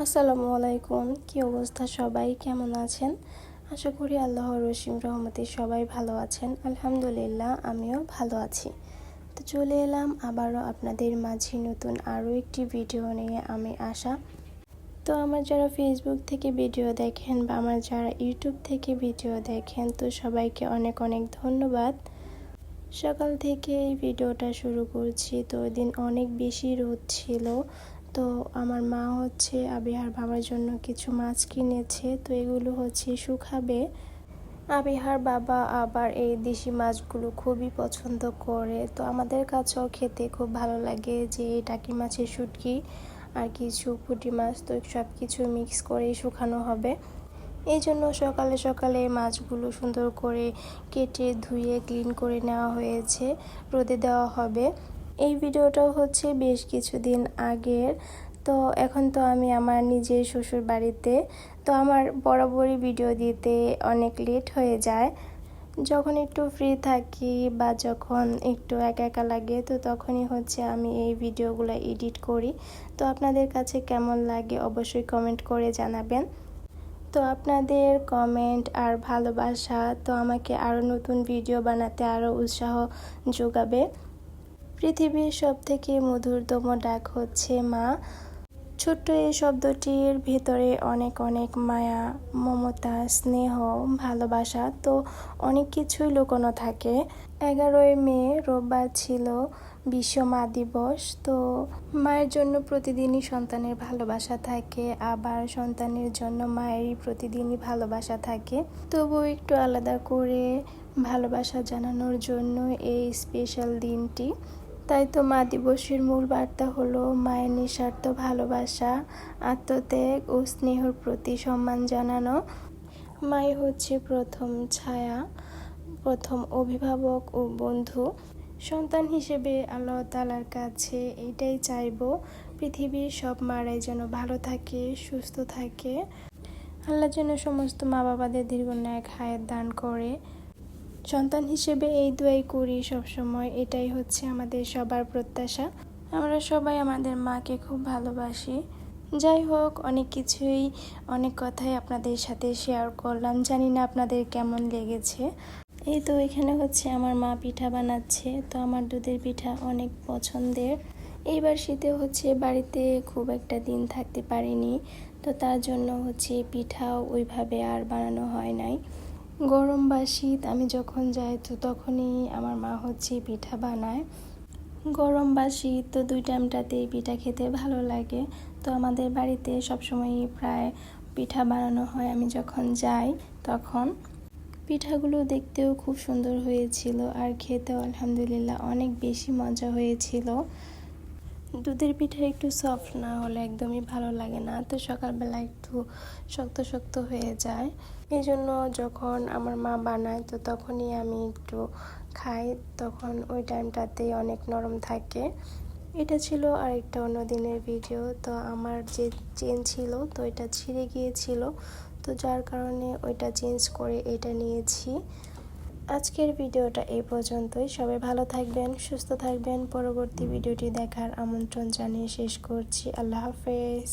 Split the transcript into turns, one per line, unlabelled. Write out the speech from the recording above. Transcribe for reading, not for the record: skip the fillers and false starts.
আসসালামু আলাইকুম। কি অবস্থা, সবাই কেমন আছেন? আশা করি আল্লাহর অসীম রহমতে সবাই ভালো আছেন। আলহামদুলিল্লাহ, আমিও ভালো আছি। তো চলে এলাম আবারও আপনাদের মাঝে নতুন আরও একটি ভিডিও নিয়ে আমি আশা। তো আমার যারা ফেসবুক থেকে ভিডিও দেখেন বা আমার যারা ইউটিউব থেকে ভিডিও দেখেন, তো সবাইকে অনেক অনেক ধন্যবাদ। সকাল থেকে এই ভিডিওটা শুরু করছি। তো ওই দিন অনেক বেশি রোদ ছিল। তো আমার মা আবিহার বাবার জন্য কিছু মাছ কিনেছে। তো এগুলো শুকাবে। আবিহার বাবা আবার এই দেশি মাছগুলো খুবই পছন্দ করে। তো আমাদের কাছেও খেতে খুব ভালো লাগে যে টাকি মাছের শুটকি আর কিছু পুঁটি মাছ, তো সব কিছু মিক্স করে শুকানো হবে। এই জন্য সকালে সকালে মাছগুলো সুন্দর করে কেটে ধুয়ে ক্লিন করে নেওয়া হয়েছে, রোদে দেওয়া হবে। এই ভিডিওটাও বেশ কিছুদিন আগের। তো এখন তো আমি আমার নিজের শ্বশুর বাড়িতে। তো আমার বরাবরই ভিডিও দিতে অনেক লেট হয়ে যায়। যখন একটু ফ্রি থাকি বা যখন একটু একা একা লাগে, তো তখনই আমি এই ভিডিওগুলো এডিট করি। তো আপনাদের কাছে কেমন লাগে অবশ্যই কমেন্ট করে জানাবেন। তো আপনাদের কমেন্ট আর ভালোবাসা তো আমাকে আরও নতুন ভিডিও বানাতে আরও উৎসাহ যোগাবে। পৃথিবীর সবথেকে মধুরতম ডাক হচ্ছে মা। ছোট্ট এই শব্দটির ভেতরে অনেক অনেক মায়া, মমতা, স্নেহ, ভালোবাসা, তো অনেক কিছুই লুকোনো থাকে। 11ই মে রোববার ছিল বিশ্ব মা দিবস। তো মায়ের জন্য প্রতিদিনই সন্তানের ভালোবাসা থাকে, আবার সন্তানের জন্য মায়েরই প্রতিদিনই ভালোবাসা থাকে। তবুও একটু আলাদা করে ভালোবাসা জানানোর জন্য এই স্পেশাল দিনটি। তাই তো মা দিবসের মূল বার্তা হলো মায়ের নিঃস্বার্থ ভালোবাসা, আত্মত্যাগ ও স্নেহর প্রতি সম্মান জানানো। মাই প্রথম ছায়া, প্রথম অভিভাবক ও বন্ধু। সন্তান হিসেবে আল্লাহ তাআলার কাছে এটাই চাইবো, পৃথিবীর সব মারাই যেন ভালো থাকে, সুস্থ থাকে। আল্লাহ যেন সমস্ত মা বাবাদের দীর্ঘায়ু হায়াত দান করে। সন্তান হিসেবে এই দোয়াই করি সবসময়। এটাই আমাদের সবার প্রত্যাশা। আমরা সবাই আমাদের মাকে খুব ভালোবাসি। যাই হোক, অনেক কথাই আপনাদের সাথে শেয়ার করলাম। জানি না আপনাদের কেমন লেগেছে। এই তো এখানে আমার মা পিঠা বানাচ্ছে। তো আমার দুধের পিঠা অনেক পছন্দের। এইবার শীতে বাড়িতে খুব একটা দিন থাকতে পারিনি। তো তার জন্য পিঠাও ওইভাবে আর বানানো হয় নাই। গরম বা শীত আমি যখন যাই তো তখনই আমার মা পিঠা বানায়। গরম বা শীত তো দুই টাইমটাতেই পিঠা খেতে ভালো লাগে। তো আমাদের বাড়িতে সবসময়ই প্রায় পিঠা বানানো হয় আমি যখন যাই তখন। পিঠাগুলো দেখতেও খুব সুন্দর হয়েছিল আর খেতেও আলহামদুলিল্লাহ অনেক বেশি মজা হয়েছিল। দুধের পিঠা একটু সফট না হলে একদমই ভালো লাগে না। তো সকালবেলা একটু শক্ত শক্ত হয়ে যায়। এই জন্য যখন আমার মা বানায় তো তখনই আমি একটু খাই, তখন ওই টাইমটাতেই অনেক নরম থাকে। এটা ছিল আরেকটা অন্য দিনের ভিডিও। তো আমার যে চেন ছিল তো এটা ছিঁড়ে গিয়েছিল, তো যার কারণে ওইটা চেঞ্জ করে এটা নিয়েছি। আজকের ভিডিওটা এই পর্যন্তই। সবাই ভালো থাকবেন, সুস্থ থাকবেন। পরবর্তী ভিডিওটি দেখার আমন্ত্রণ জানিয়ে শেষ করছি। আল্লাহ হাফেজ।